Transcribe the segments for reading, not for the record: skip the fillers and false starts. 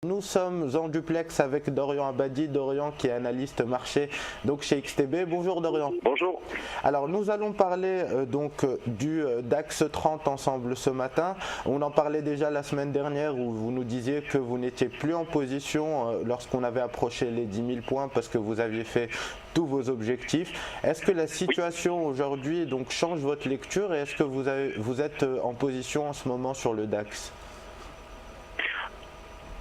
Nous sommes en duplex avec Dorian Abadi, Dorian qui est analyste marché donc chez XTB. Bonjour Dorian. Bonjour. Alors nous allons parler du DAX 30 ensemble ce matin. On en parlait déjà la semaine dernière où vous nous disiez que vous n'étiez plus en position lorsqu'on avait approché les 10 000 points parce que vous aviez fait tous vos objectifs. Est-ce que la situation aujourd'hui donc change votre lecture et est-ce que vous êtes en position en ce moment sur le DAX ?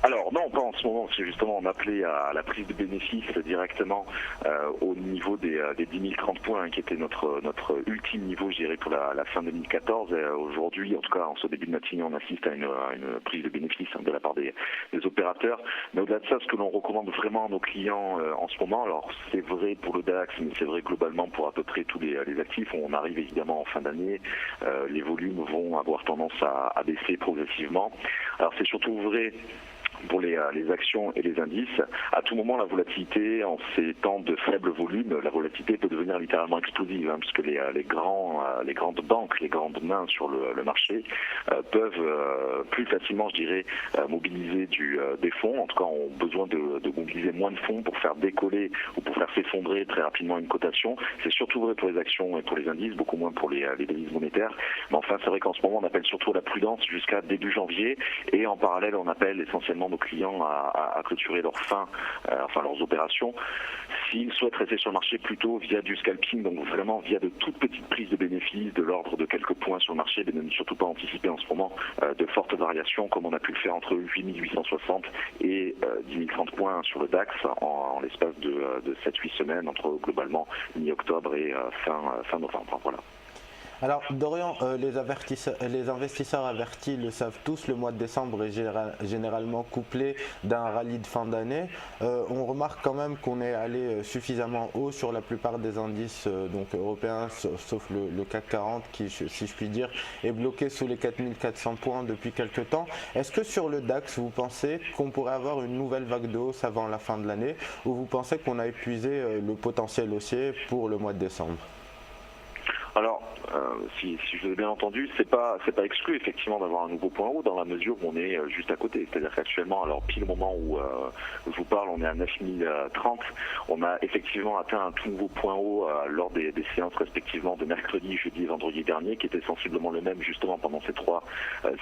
Alors non, pas en ce moment, c'est justement on appelait à la prise de bénéfices directement au niveau des 10 030 points qui était notre ultime niveau, je dirais, pour la fin 2014. Aujourd'hui, en tout cas en ce début de matinée, on assiste à une prise de bénéfices de la part des opérateurs. Mais au-delà de ça, ce que l'on recommande vraiment à nos clients en ce moment, alors c'est vrai pour le DAX, mais c'est vrai globalement pour à peu près tous les actifs. On arrive évidemment en fin d'année, les volumes vont avoir tendance à baisser progressivement. Alors c'est surtout vrai pour les actions et les indices. À tout moment, la volatilité, en ces temps de faible volume, la volatilité peut devenir littéralement explosive, puisque les grandes banques, les grandes mains sur le marché peuvent plus facilement, je dirais, mobiliser des fonds. En tout cas, ont besoin de mobiliser moins de fonds pour faire décoller ou pour faire s'effondrer très rapidement une cotation. C'est surtout vrai pour les actions et pour les indices, beaucoup moins pour les devises monétaires. Mais enfin, c'est vrai qu'en ce moment, on appelle surtout à la prudence jusqu'à début janvier, et en parallèle, on appelle essentiellement nos clients à clôturer leurs opérations s'ils souhaitent rester sur le marché plutôt via du scalping, donc vraiment via de toutes petites prises de bénéfices de l'ordre de quelques points sur le marché, mais ne surtout pas anticiper en ce moment de fortes variations comme on a pu le faire entre 8 860 et 10 030 points sur le DAX en l'espace de 7-8 semaines entre globalement mi-octobre et fin novembre. Voilà. Alors Dorian, les investisseurs avertis le savent tous, le mois de décembre est généralement couplé d'un rallye de fin d'année. On remarque quand même qu'on est allé suffisamment haut sur la plupart des indices donc européens, sauf le CAC 40 qui, si je puis dire, est bloqué sous les 4400 points depuis quelques temps. Est-ce que sur le DAX, vous pensez qu'on pourrait avoir une nouvelle vague de hausse avant la fin de l'année, ou vous pensez qu'on a épuisé le potentiel haussier pour le mois de décembre ? Alors, si je l'ai bien entendu, c'est pas exclu effectivement d'avoir un nouveau point haut dans la mesure où on est juste à côté. C'est-à-dire qu'actuellement, alors pile au moment où je vous parle, on est à 9030. On a effectivement atteint un tout nouveau point haut lors des séances respectivement de mercredi, jeudi et vendredi dernier, qui était sensiblement le même justement pendant ces trois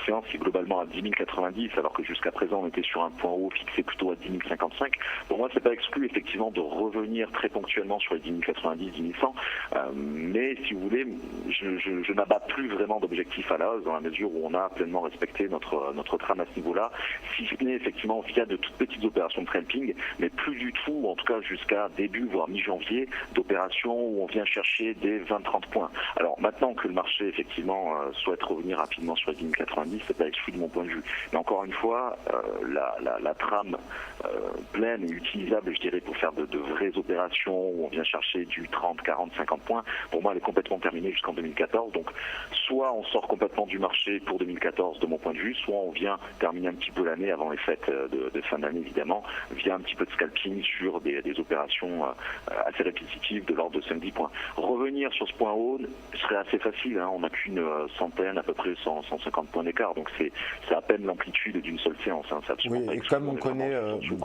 séances, qui est globalement à 10 090, alors que jusqu'à présent on était sur un point haut fixé plutôt à 10 055. Pour moi, c'est pas exclu effectivement de revenir très ponctuellement sur les 10 090, 10 100, mais si vous voulez, je n'abats plus vraiment d'objectifs à la hausse dans la mesure où on a pleinement respecté notre trame à ce niveau-là, si ce n'est effectivement via de toutes petites opérations de scalping, mais plus du tout, en tout cas jusqu'à début voire mi-janvier, d'opérations où on vient chercher des 20-30 points. Alors maintenant que le marché effectivement souhaite revenir rapidement sur les 10 090, c'est pas exclu de mon point de vue. Mais encore une fois, la trame pleine et utilisable, je dirais, pour faire de vraies opérations où on vient chercher du 30, 40, 50 points, pour moi elle est complètement terminée jusqu'en 2014. Donc soit on sort complètement du marché pour 2014 de mon point de vue, soit on vient terminer un petit peu l'année avant les fêtes de fin d'année évidemment, via un petit peu de scalping sur des opérations assez répétitives de l'ordre de 5-10 points. Revenir sur ce point haut serait assez facile, on n'a qu'une centaine, à peu près 150 points d'écart, donc c'est à peine l'amplitude d'une seule séance. Oui, et comme on connaît,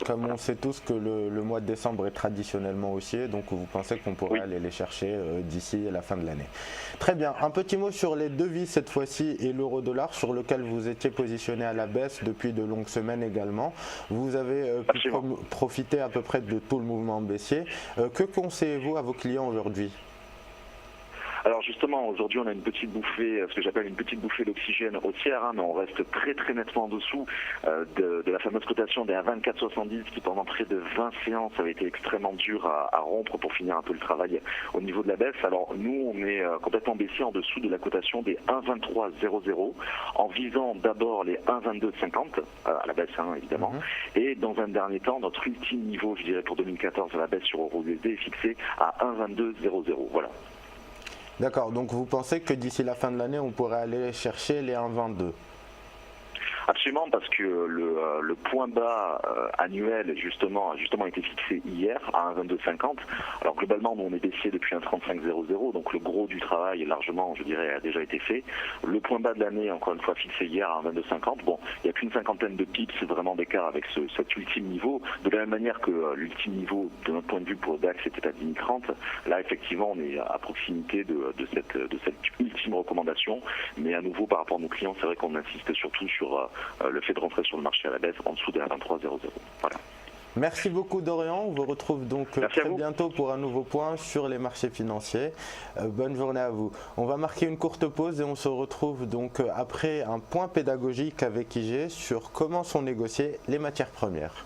comme on sait tous que le mois de décembre est traditionnellement haussier, donc vous pensez qu'on pourrait aller les chercher d'ici la fin de l'année. Très bien, un petit mot sur les devises cette fois-ci et l'euro-dollar sur lequel vous étiez positionné à la baisse depuis de longues semaines également. Vous avez pu profiter à peu près de tout le mouvement baissier. Que conseillez-vous à vos clients aujourd'hui ? Alors justement, aujourd'hui on a une petite bouffée, ce que j'appelle une petite bouffée d'oxygène haussière, mais on reste très très nettement en dessous de la fameuse cotation des 1,2470 qui pendant près de 20 séances avait été extrêmement dur à rompre pour finir un peu le travail au niveau de la baisse. Alors nous on est complètement baissier en dessous de la cotation des 1,2300 en visant d'abord les 1,2250 à la baisse évidemment, et dans un dernier temps notre ultime niveau, je dirais pour 2014 à la baisse sur EURUSD est fixé à 1,2200. Voilà. D'accord, donc vous pensez que d'ici la fin de l'année, on pourrait aller chercher les 1,22 ? Absolument, parce que le point bas annuel justement a été fixé hier à 1,2250. Alors globalement, nous on est baissier depuis 1,3500, donc le gros du travail largement, je dirais, a déjà été fait. Le point bas de l'année, encore une fois, fixé hier à 1,2250. Bon, il n'y a qu'une cinquantaine de pips vraiment d'écart avec cet ultime niveau. De la même manière que l'ultime niveau, de notre point de vue pour le DAX, était à 10 030. Là, effectivement, on est à proximité de cette ultime recommandation. Mais à nouveau, par rapport à nos clients, c'est vrai qu'on insiste surtout sur le fait de rentrer sur le marché à la baisse en dessous des 1,2300. Voilà. Merci beaucoup Dorian, on vous retrouve donc très bientôt pour un nouveau point sur les marchés financiers. Bonne journée à vous. On va marquer une courte pause et on se retrouve donc après un point pédagogique avec IG sur comment sont négociées les matières premières.